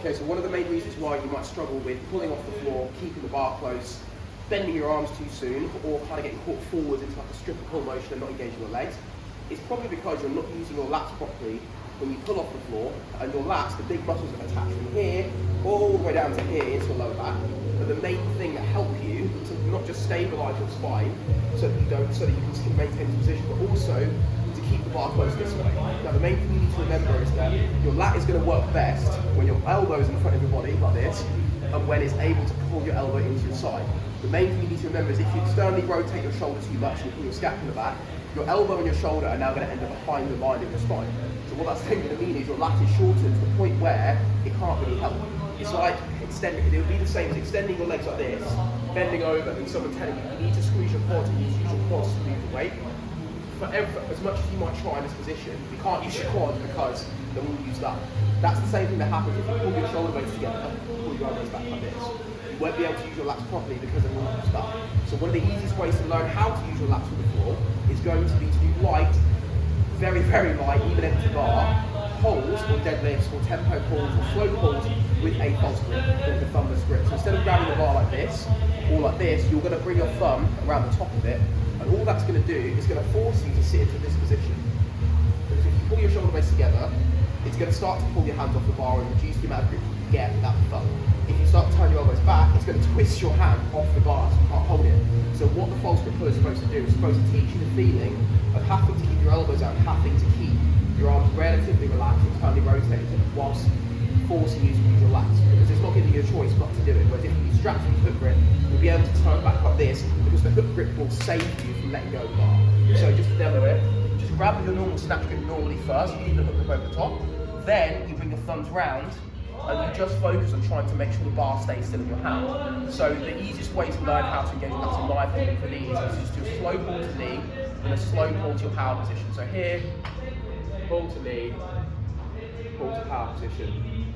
Okay, so one of the main reasons why you might struggle with pulling off the floor, keeping the bar close, bending your arms too soon, or kind of getting caught forwards into like a stripper pull motion and not engaging your legs, is probably because you're not using your lats properly when you pull off the floor, and your lats, the big muscles that attach from here all the way down to here into your lower back, are the main thing that help you to not just stabilise your spine so that you can maintain the position, but also to keep the bar close this way. Now the main thing you need to remember is that your lat is going to work best when your elbow is in front of your body like this, and when it's able to pull your elbow into your side. The main thing you need to remember is if you externally rotate your shoulder too much and you pull your scapula back, your elbow and your shoulder are now going to end up behind the line of your spine. So what that's going to mean is your lat is shortened to the point where it can't really help. It's like extending, it would be the same as extending your legs like this, bending over, and someone telling you need to squeeze your quads, you need to use your quads to move the weight. As much as you might try in this position, you can't use your quads because they will use that. That's the same thing that happens if you pull your shoulder blades together, pull your elbows back like this. You won't be able to use your lats properly because they will use that. So one of the easiest ways to learn how to use your lats on the floor is going to be to do light, very, very light, even empty bar, pulls or deadlifts or tempo pulls or slow pulls with a false grip, with the thumbless grip. So instead of grabbing the bar like this, or like this, you're going to bring your thumb around the top of it, and all that's going to do is going to force you to sit into this position. Because if you pull your shoulder blades together, it's going to start to pull your hands off the bar and reduce the amount of grip you get without the thumb. If you start to turn your elbows back, it's going to twist your hand off the bar so you can't hold it. So what the false grip pull is supposed to do is supposed to teach you the feeling of having to keep your elbows out, having to keep your arms relatively relaxed, internally rotated, whilst forcing you to use your lats, because it's not giving you a choice not to do it. Whereas if you strap to the hook grip, you'll be able to turn back like this, because the hook grip will save you from letting go of the bar. So just to demo it, just grab your normal snatch grip normally first, you leave the hook grip over the top, then you bring your thumbs round, and you just focus on trying to make sure the bar stays still in your hand. So the easiest way to learn how to engage your lats in live holding for these is just do a slow pull to knee, and a slow pull to your power position. So here, pull to knee, pull to power position,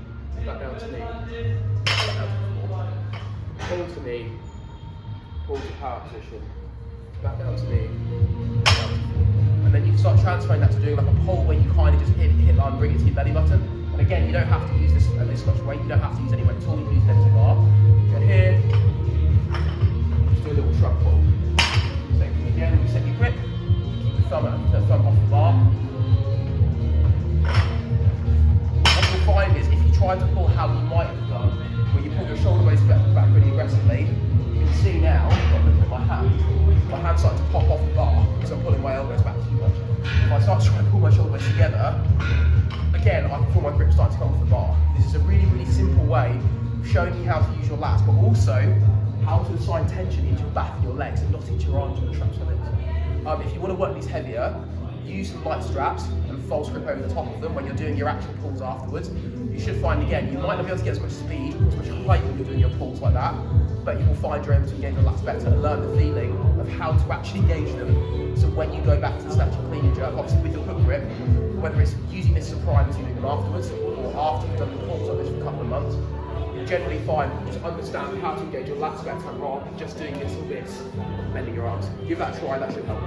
back down to knee, back down to floor. Pull to knee, pull to power position, back down to knee, back down to floor. And then you can start transferring that to doing like a pull where you kind of just hit line, bring it to your belly button. And again, you don't have to use this at this much weight, you don't have to use any weight at all, you can use an empty bar. Go here, just do a little shrug pull. Same thing again, reset your grip, keep the thumb off the bar. What you'll find is if you try to pull how you might have done, where you pull your shoulder blades back really aggressively, you can see now, I'm looking at my hand's starting to pop off the bar because I'm pulling my elbows back too much. If I start to try and pull my shoulder blades together, again, I can feel my grip starting to come off the bar. This is a really, really simple way of showing you how to use your lats, but also how to assign tension into your back and your legs and not into your arms or the traps like this. If you want to work these heavier, use some light straps and false grip over the top of them when you're doing your actual pulls afterwards. You should find, again, you might not be able to get as much speed or as much height when you're doing your pulls like that, but you will find you're able to engage your lats better and learn the feeling of how to actually engage them. So when you go back to the snatch and clean and jerk, obviously with your hook grip, whether it's using this as a primer to doing them afterwards or after you've done the pulls like this for a couple of months, you'll generally find you just understand how to engage your lats better rather than just doing this or this, bending your arms. Give that a try, that should help.